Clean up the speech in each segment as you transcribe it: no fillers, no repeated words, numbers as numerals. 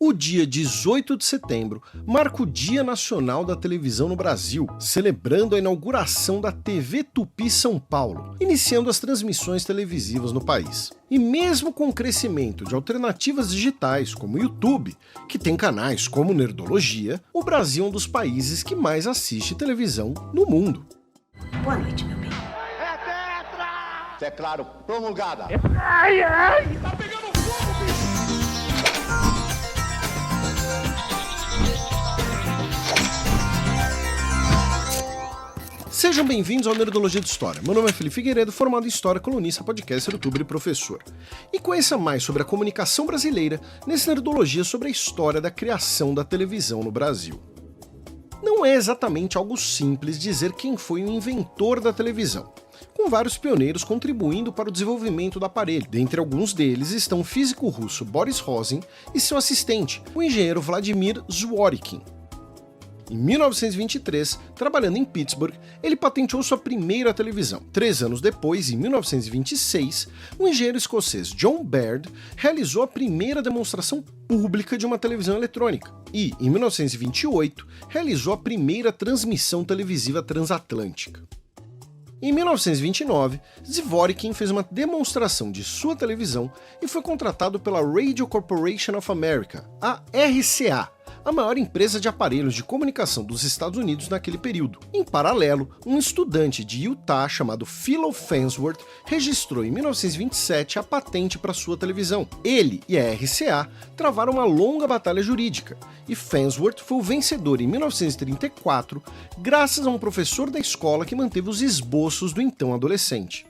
O dia 18 de setembro marca o Dia Nacional da Televisão no Brasil, celebrando a inauguração da TV Tupi São Paulo, iniciando as transmissões televisivas no país. E mesmo com o crescimento de alternativas digitais como o YouTube, que tem canais como Nerdologia, o Brasil é um dos países que mais assiste televisão no mundo. Boa noite, meu bem. É tetra! É claro, promulgada. Ai, ai! Tá pegando fogo, bicho! Sejam bem-vindos ao Nerdologia de História. Meu nome é Felipe Figueiredo, formado em História, colunista, podcaster, youtuber e professor. E conheça mais sobre a comunicação brasileira nesse Nerdologia sobre a história da criação da televisão no Brasil. Não é exatamente algo simples dizer quem foi o inventor da televisão, com vários pioneiros contribuindo para o desenvolvimento do aparelho. Dentre alguns deles estão o físico russo Boris Rosin e seu assistente, o engenheiro Vladimir Zworykin. Em 1923, trabalhando em Pittsburgh, ele patenteou sua primeira televisão. 3 anos depois, em 1926, o engenheiro escocês John Baird realizou a primeira demonstração pública de uma televisão eletrônica. E, em 1928, realizou a primeira transmissão televisiva transatlântica. Em 1929, Zworykin fez uma demonstração de sua televisão e foi contratado pela Radio Corporation of America, a RCA, a maior empresa de aparelhos de comunicação dos Estados Unidos naquele período. Em paralelo, um estudante de Utah chamado Philo Farnsworth registrou em 1927 a patente para sua televisão. Ele e a RCA travaram uma longa batalha jurídica, e Farnsworth foi o vencedor em 1934, graças a um professor da escola que manteve os esboços do então adolescente.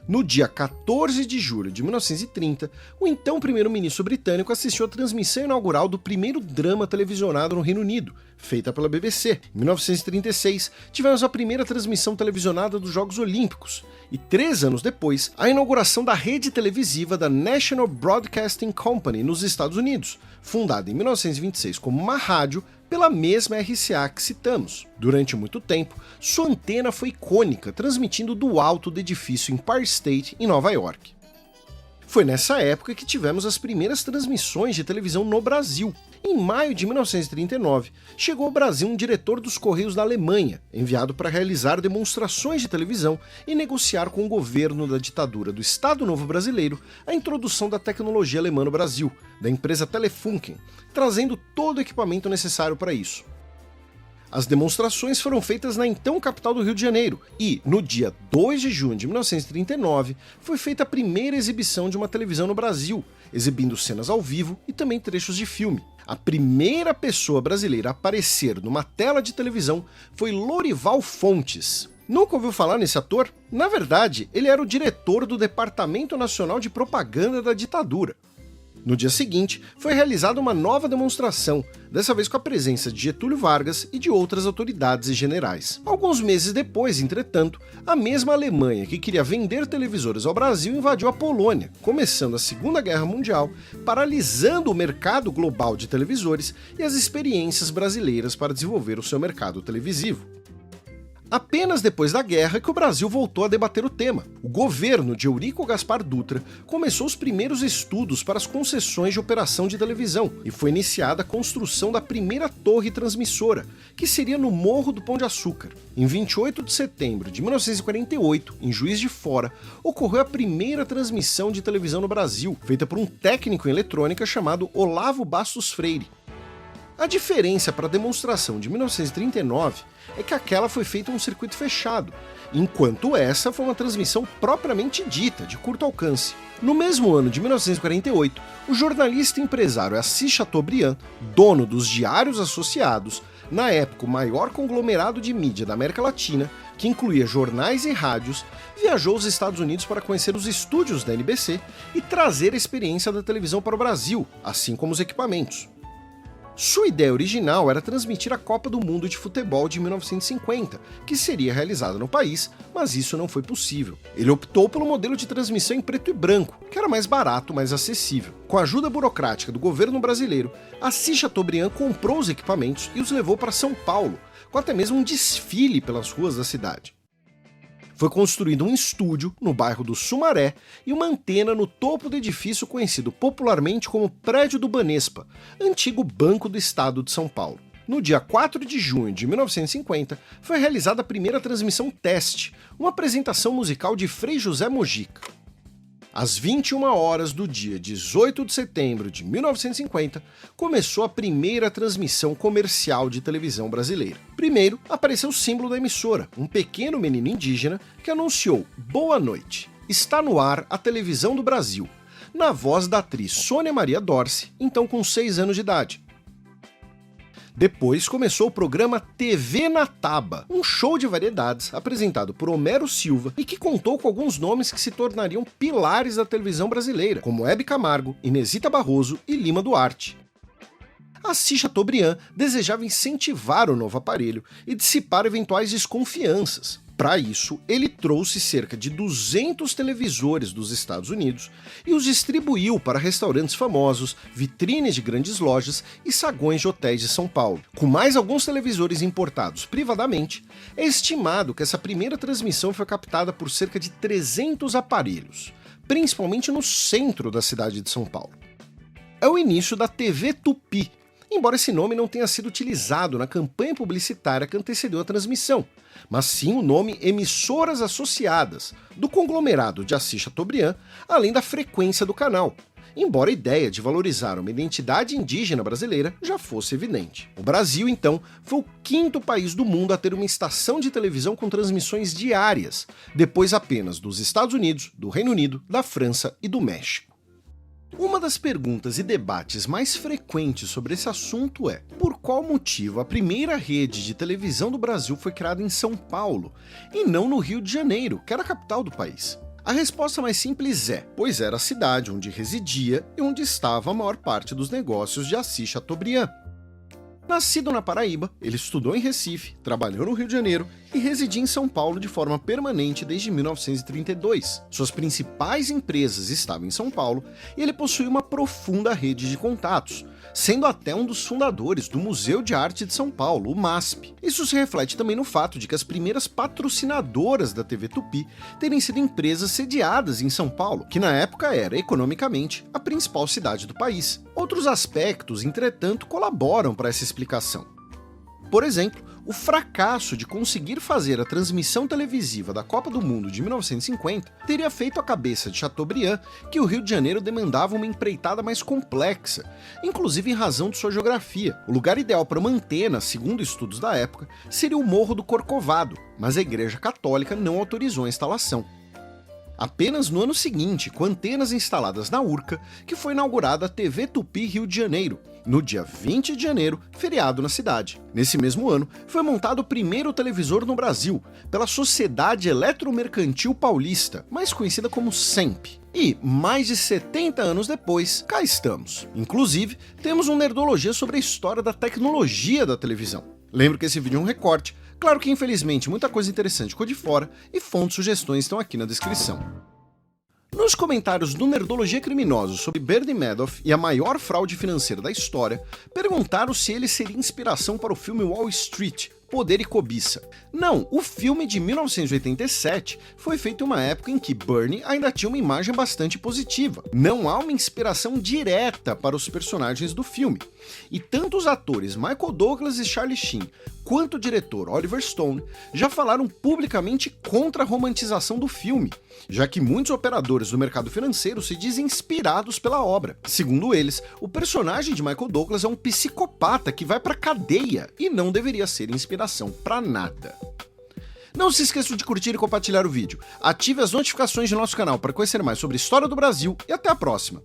No dia 14 de julho de 1930, o então primeiro-ministro britânico assistiu à transmissão inaugural do primeiro drama televisionado no Reino Unido, feita pela BBC. Em 1936, tivemos a primeira transmissão televisionada dos Jogos Olímpicos, e 3 anos depois, a inauguração da rede televisiva da National Broadcasting Company nos Estados Unidos, fundada em 1926 como uma rádio pela mesma RCA que citamos. Durante muito tempo, sua antena foi icônica, transmitindo do alto do edifício Empire State, em Nova York. Foi nessa época que tivemos as primeiras transmissões de televisão no Brasil. Em maio de 1939, chegou ao Brasil um diretor dos Correios da Alemanha, enviado para realizar demonstrações de televisão e negociar com o governo da ditadura do Estado Novo Brasileiro a introdução da tecnologia alemã no Brasil, da empresa Telefunken, trazendo todo o equipamento necessário para isso. As demonstrações foram feitas na então capital do Rio de Janeiro e, no dia 2 de junho de 1939, foi feita a primeira exibição de uma televisão no Brasil, exibindo cenas ao vivo e também trechos de filme. A primeira pessoa brasileira a aparecer numa tela de televisão foi Lorival Fontes. Nunca ouviu falar nesse ator? Na verdade, ele era o diretor do Departamento Nacional de Propaganda da ditadura. No dia seguinte, foi realizada uma nova demonstração, dessa vez com a presença de Getúlio Vargas e de outras autoridades e generais. Alguns meses depois, entretanto, a mesma Alemanha que queria vender televisores ao Brasil invadiu a Polônia, começando a Segunda Guerra Mundial, paralisando o mercado global de televisores e as experiências brasileiras para desenvolver o seu mercado televisivo. Apenas depois da guerra que o Brasil voltou a debater o tema. O governo de Eurico Gaspar Dutra começou os primeiros estudos para as concessões de operação de televisão e foi iniciada a construção da primeira torre transmissora, que seria no Morro do Pão de Açúcar. Em 28 de setembro de 1948, em Juiz de Fora, ocorreu a primeira transmissão de televisão no Brasil, feita por um técnico em eletrônica chamado Olavo Bastos Freire. A diferença para a demonstração de 1939 é que aquela foi feita em um circuito fechado, enquanto essa foi uma transmissão propriamente dita, de curto alcance. No mesmo ano de 1948, o jornalista e empresário Assis Chateaubriand, dono dos Diários Associados, na época o maior conglomerado de mídia da América Latina, que incluía jornais e rádios, viajou aos Estados Unidos para conhecer os estúdios da NBC e trazer a experiência da televisão para o Brasil, assim como os equipamentos. Sua ideia original era transmitir a Copa do Mundo de Futebol de 1950, que seria realizada no país, mas isso não foi possível. Ele optou pelo modelo de transmissão em preto e branco, que era mais barato, mais acessível. Com a ajuda burocrática do governo brasileiro, Assis Chateaubriand comprou os equipamentos e os levou para São Paulo, com até mesmo um desfile pelas ruas da cidade. Foi construído um estúdio no bairro do Sumaré e uma antena no topo do edifício conhecido popularmente como Prédio do Banespa, antigo Banco do Estado de São Paulo. No dia 4 de junho de 1950, foi realizada a primeira transmissão teste, uma apresentação musical de Frei José Mojica. Às 21 horas do dia 18 de setembro de 1950, começou a primeira transmissão comercial de televisão brasileira. Primeiro, apareceu o símbolo da emissora, um pequeno menino indígena que anunciou: "Boa noite, está no ar a televisão do Brasil", na voz da atriz Sônia Maria Dorce, então com 6 anos de idade. Depois começou o programa TV na Taba, um show de variedades apresentado por Homero Silva e que contou com alguns nomes que se tornariam pilares da televisão brasileira, como Hebe Camargo, Inesita Barroso e Lima Duarte. Assis Chateaubriand desejava incentivar o novo aparelho e dissipar eventuais desconfianças. Para isso, ele trouxe cerca de 200 televisores dos Estados Unidos e os distribuiu para restaurantes famosos, vitrines de grandes lojas e saguões de hotéis de São Paulo. Com mais alguns televisores importados privadamente, é estimado que essa primeira transmissão foi captada por cerca de 300 aparelhos, principalmente no centro da cidade de São Paulo. É o início da TV Tupi, embora esse nome não tenha sido utilizado na campanha publicitária que antecedeu a transmissão, mas sim o nome Emissoras Associadas, do conglomerado de Assis Chateaubriand, além da frequência do canal, embora a ideia de valorizar uma identidade indígena brasileira já fosse evidente. O Brasil, então, foi o 5º país do mundo a ter uma estação de televisão com transmissões diárias, depois apenas dos Estados Unidos, do Reino Unido, da França e do México. Uma das perguntas e debates mais frequentes sobre esse assunto é: por qual motivo a primeira rede de televisão do Brasil foi criada em São Paulo e não no Rio de Janeiro, que era a capital do país? A resposta mais simples é: pois era a cidade onde residia e onde estava a maior parte dos negócios de Assis Chateaubriand. Nascido na Paraíba, ele estudou em Recife, trabalhou no Rio de Janeiro e residia em São Paulo de forma permanente desde 1932. Suas principais empresas estavam em São Paulo e ele possuía uma profunda rede de contatos, sendo até um dos fundadores do Museu de Arte de São Paulo, o MASP. Isso se reflete também no fato de que as primeiras patrocinadoras da TV Tupi terem sido empresas sediadas em São Paulo, que na época era, economicamente, a principal cidade do país. Outros aspectos, entretanto, colaboram para essa explicação. Por exemplo, o fracasso de conseguir fazer a transmissão televisiva da Copa do Mundo de 1950 teria feito à cabeça de Chateaubriand que o Rio de Janeiro demandava uma empreitada mais complexa, inclusive em razão de sua geografia. O lugar ideal para uma antena, segundo estudos da época, seria o Morro do Corcovado, mas a Igreja Católica não autorizou a instalação. Apenas no ano seguinte, com antenas instaladas na Urca, que foi inaugurada a TV Tupi Rio de Janeiro, no dia 20 de janeiro, feriado na cidade. Nesse mesmo ano, foi montado o primeiro televisor no Brasil, pela Sociedade Eletromercantil Paulista, mais conhecida como SEMP. E, mais de 70 anos depois, cá estamos. Inclusive, temos um Nerdologia sobre a história da tecnologia da televisão. Lembro que esse vídeo é um recorte, claro que infelizmente muita coisa interessante ficou de fora e fontes e sugestões estão aqui na descrição. Nos comentários do Nerdologia Criminosos sobre Bernie Madoff e a maior fraude financeira da história, perguntaram se ele seria inspiração para o filme Wall Street, Poder e Cobiça. Não, o filme de 1987 foi feito em uma época em que Bernie ainda tinha uma imagem bastante positiva. Não há uma inspiração direta para os personagens do filme. E tanto os atores Michael Douglas e Charlie Sheen, quanto o diretor Oliver Stone já falaram publicamente contra a romantização do filme, já que muitos operadores do mercado financeiro se dizem inspirados pela obra. Segundo eles, o personagem de Michael Douglas é um psicopata que vai pra cadeia e não deveria ser inspiração pra nada. Não se esqueçam de curtir e compartilhar o vídeo, ative as notificações do nosso canal para conhecer mais sobre a história do Brasil e até a próxima!